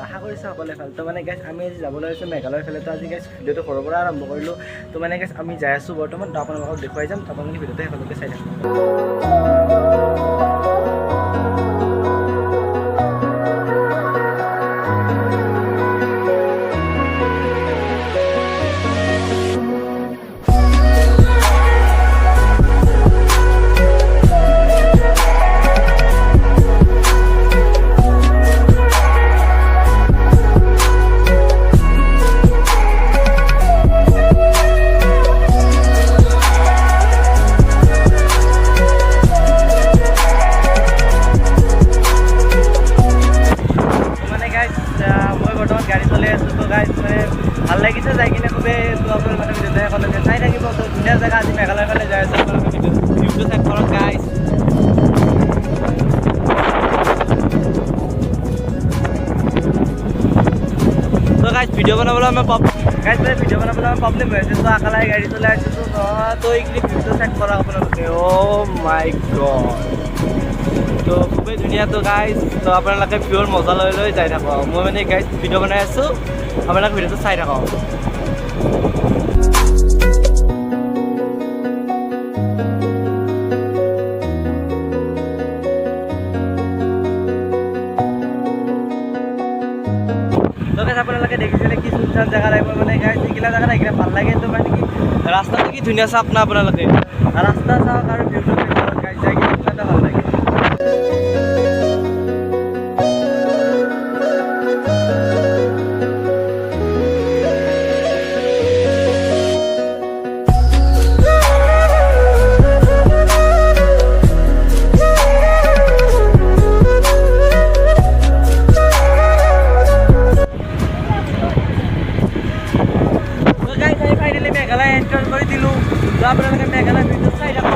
আশা কৰিছোঁ সকলোৱে ভাল। তো মানে গাইছ আমি আজি যাবলৈ লৈছোঁ মেঘালয়ৰ ফালে। তো আজি গাইছ ভিডিঅ'টো ঘৰৰ পৰা আৰম্ভ কৰিলোঁ। তো মানে গাইছ আমি যাই আছোঁ বৰ্তমান। তো আপোনালোকক দেখুৱাই যাম। তো আপোনালোকে ভিডিঅ'টো শেষলৈকে চাই থাকক। ভাল লাগিছে যাই কিনে খুবেই। তো আপোনালোকে মানে ভিডিঅ'টো একেলগে চাই থাকিব। তো ধুনীয়া জেগা আজি মেঘালয়ৰ ফালে যাই আছোঁ। আপোনালোকে ভিডিঅ'টো চেক কৰক গাইজ। তো গাইজ ভিডিঅ' বনাবলৈ আমাৰ ভিডিঅ' বনাবলৈ আমাৰ প্ৰব্লেম হৈ আছে। তো একেলগে গাড়ী চলাই আছোঁ। তো এইখিনি ভিডিঅ'টো চেক কৰক আপোনালোকে। অ' মাই গড, তো খুবেই ধুনীয়া। তো গাইজ তো আপোনালোকে পিয়ৰ মজা লৈ লৈ যাই থাকক। মই মানে গাইজ ভিডিঅ' বনাই আছোঁ, আপোনালোকে ভিডিঅ'টো চাই থাকক। আপোনালোকে দেখিছিলে কি সুনচান জেগা লাগিব মানে গাইজ। এইগিলা জেগা এইগিলা ভাল লাগে। তো মানে কি ৰাস্তাটো কি ধুনীয়া চাওক না আপোনালোকে। ৰাস্তা চাওক আৰু ভিউটো চাওক গাইজ, যাই কিনে কিবা এটা ভাল লাগে। মেঘালয় এণ্টাৰ কৰি দিলোঁ। তো আপোনালোকে মেঘালয় ভিডিঅ' চাই থাকক।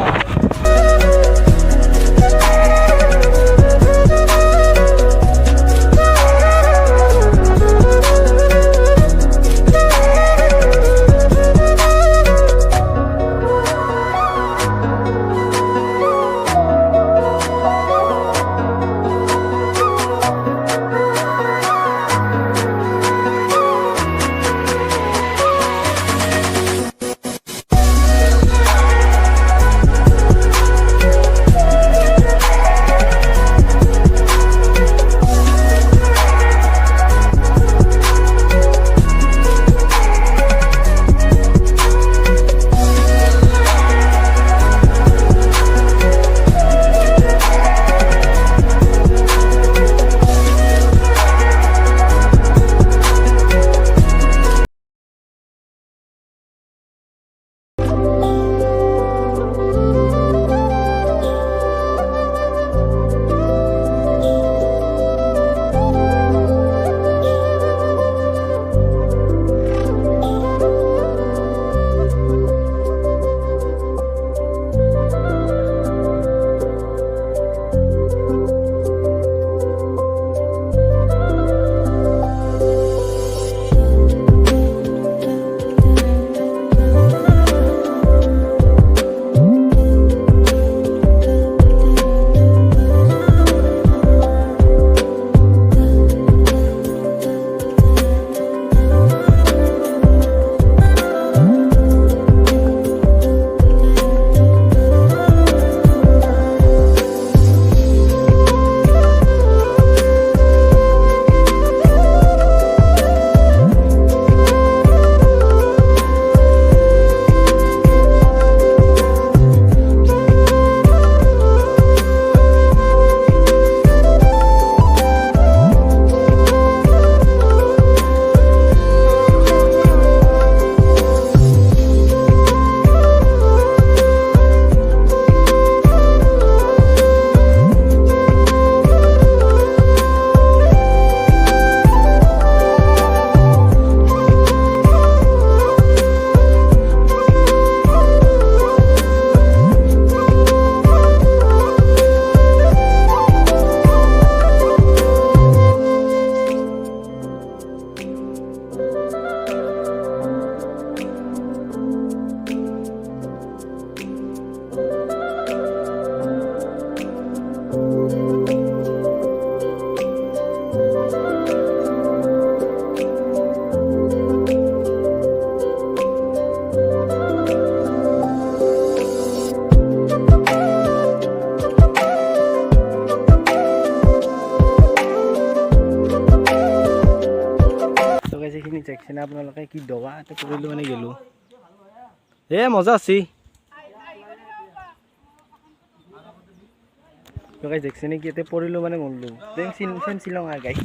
এটা পৰিলো মানে গেলো মজা আছে গাইস দেখছে নাকি এতে পৰিলো মানে মরলো দেন শিলং আর গাইস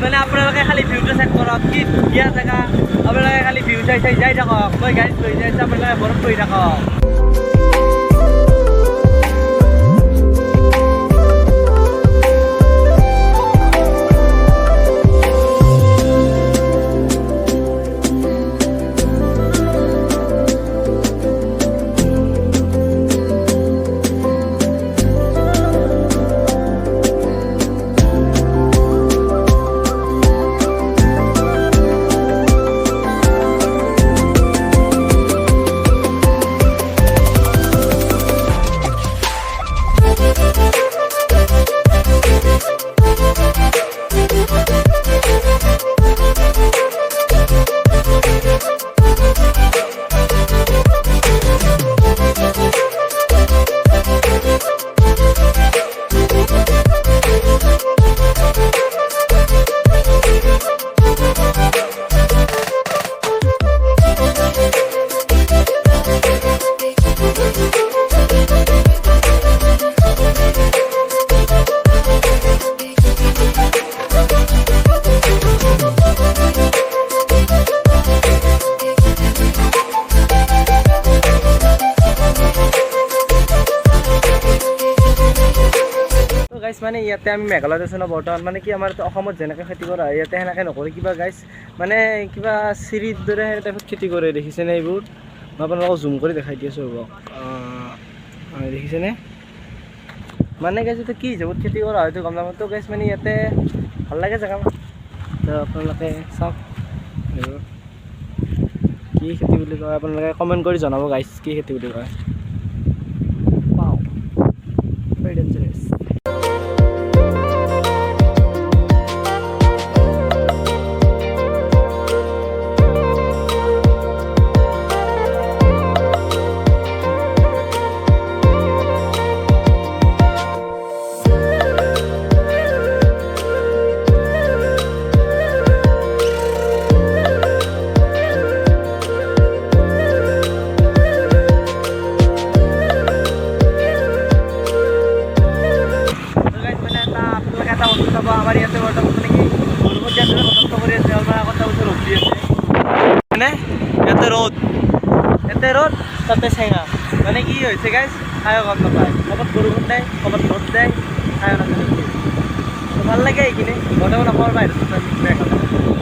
মানে আপোনালোকে খালি ভিউটো চেক কৰক কি ধুনীয়া জেগা আপোনালোকে খালি ভিউ চাই যাই থাকক মই গাড়ীত লৈ যাই আপোনালোকে বৰফ কৰি থাকক মানে ইয়াতে আমি মেঘালয়ত আছো না বৰ্তমান মানে কি আমাৰ অসমত যেনেকৈ খেতি কৰা হয় ইয়াতে সেনেকৈ নকৰে কিবা গাইছ মানে কিবা চিৰিৰ দৰে সেই টাইপত খেতি কৰে দেখিছেনে এইবোৰ মই আপোনালোকক জুম কৰি দেখাই দি আছোঁ ৰ'ব দেখিছেনে মানে গাইছ এইটো কি হিচাপত খেতি কৰা হয়তো গম নাপাওঁ তো গাইছ মানে ইয়াতে ভাল লাগে জেগা তো আপোনালোকে চাওক এইবোৰ কি খেতি বুলি কয় আপোনালোকে কমেণ্ট কৰি জনাব গাইছ কি খেতি বুলি কয় পাওঁ ভেৰি ডেঞ্জাৰাছ আমাৰ ইয়াতে বৰ্তমান মানে কি গৰমত ইয়াতে কষ্ট কৰি আছে আমাৰ আগত বছৰ ৰ'দ দি আছে মানে ইয়াতে ৰ'দ তাতে চেঙা মানে কি হৈছে গাইছ খায়ো গম নাপায় ক'ৰবাত বৰষুণ দেয় ক'ৰবাত ৰ'দ দেয় খায়ো নাজানে ভাল লাগে এইখিনি বৰ্তমান অসমৰ বাহিৰত